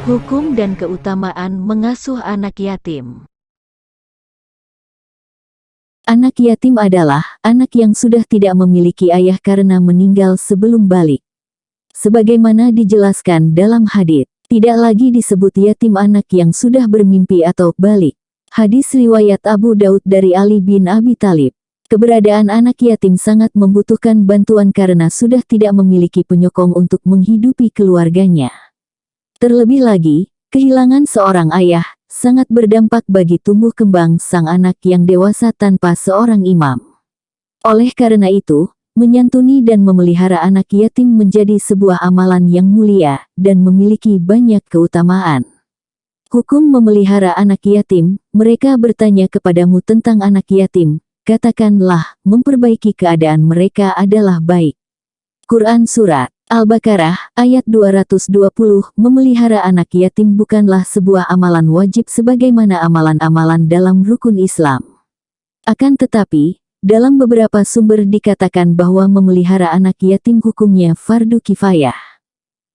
Hukum dan keutamaan mengasuh anak yatim. Anak yatim adalah anak yang sudah tidak memiliki ayah karena meninggal sebelum balik. Sebagaimana dijelaskan dalam hadits, tidak lagi disebut yatim anak yang sudah bermimpi atau balik. Hadis riwayat Abu Daud dari Ali bin Abi Thalib. Keberadaan anak yatim sangat membutuhkan bantuan karena sudah tidak memiliki penyokong untuk menghidupi keluarganya. Terlebih lagi, kehilangan seorang ayah sangat berdampak bagi tumbuh kembang sang anak yang dewasa tanpa seorang imam. Oleh karena itu, menyantuni dan memelihara anak yatim menjadi sebuah amalan yang mulia dan memiliki banyak keutamaan. Hukum memelihara anak yatim, mereka bertanya kepadamu tentang anak yatim, katakanlah, memperbaiki keadaan mereka adalah baik. Quran Surat Al-Baqarah, ayat 220, memelihara anak yatim bukanlah sebuah amalan wajib sebagaimana amalan-amalan dalam rukun Islam. Akan tetapi, dalam beberapa sumber dikatakan bahwa memelihara anak yatim hukumnya fardu kifayah.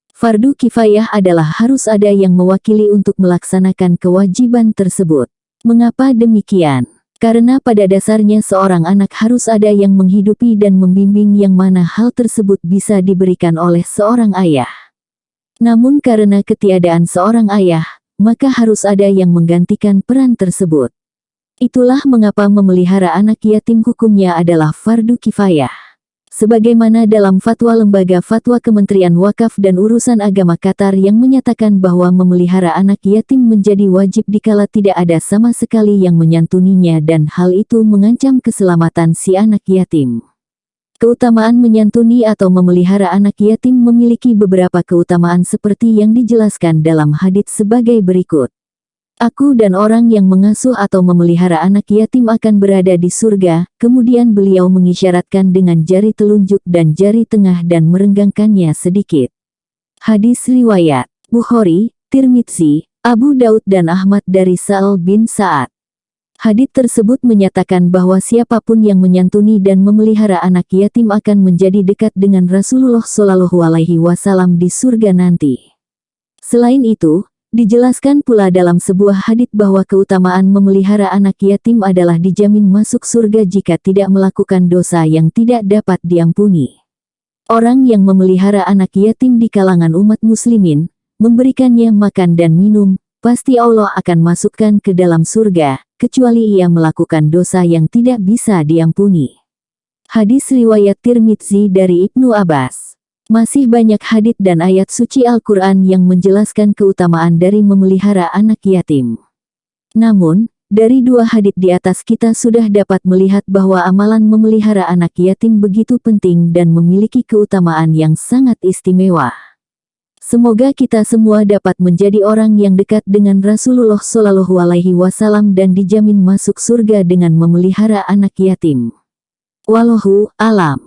Fardu kifayah adalah harus ada yang mewakili untuk melaksanakan kewajiban tersebut. Mengapa demikian? Karena pada dasarnya seorang anak harus ada yang menghidupi dan membimbing yang mana hal tersebut bisa diberikan oleh seorang ayah. Namun karena ketiadaan seorang ayah, maka harus ada yang menggantikan peran tersebut. Itulah mengapa memelihara anak yatim hukumnya adalah fardu kifayah. Sebagaimana dalam fatwa Lembaga Fatwa Kementerian Wakaf dan Urusan Agama Qatar yang menyatakan bahwa memelihara anak yatim menjadi wajib dikala tidak ada sama sekali yang menyantuninya dan hal itu mengancam keselamatan si anak yatim. Keutamaan menyantuni atau memelihara anak yatim memiliki beberapa keutamaan seperti yang dijelaskan dalam hadits sebagai berikut. Aku dan orang yang mengasuh atau memelihara anak yatim akan berada di surga, kemudian beliau mengisyaratkan dengan jari telunjuk dan jari tengah dan merenggangkannya sedikit. Hadis riwayat Bukhari, Tirmidzi, Abu Daud dan Ahmad dari Sa'al bin Sa'ad. Hadits tersebut menyatakan bahwa siapapun yang menyantuni dan memelihara anak yatim akan menjadi dekat dengan Rasulullah Shallallahu Alaihi Wasallam di surga nanti. Selain itu, dijelaskan pula dalam sebuah hadits bahwa keutamaan memelihara anak yatim adalah dijamin masuk surga jika tidak melakukan dosa yang tidak dapat diampuni. Orang yang memelihara anak yatim di kalangan umat muslimin, memberikannya makan dan minum, pasti Allah akan masukkan ke dalam surga, kecuali ia melakukan dosa yang tidak bisa diampuni. Hadis riwayat Tirmidzi dari Ibnu Abbas. Masih banyak hadits dan ayat suci Al-Quran yang menjelaskan keutamaan dari memelihara anak yatim. Namun, dari dua hadits di atas kita sudah dapat melihat bahwa amalan memelihara anak yatim begitu penting dan memiliki keutamaan yang sangat istimewa. Semoga kita semua dapat menjadi orang yang dekat dengan Rasulullah Shallallahu Alaihi Wasallam dan dijamin masuk surga dengan memelihara anak yatim. Wallahu a'lam.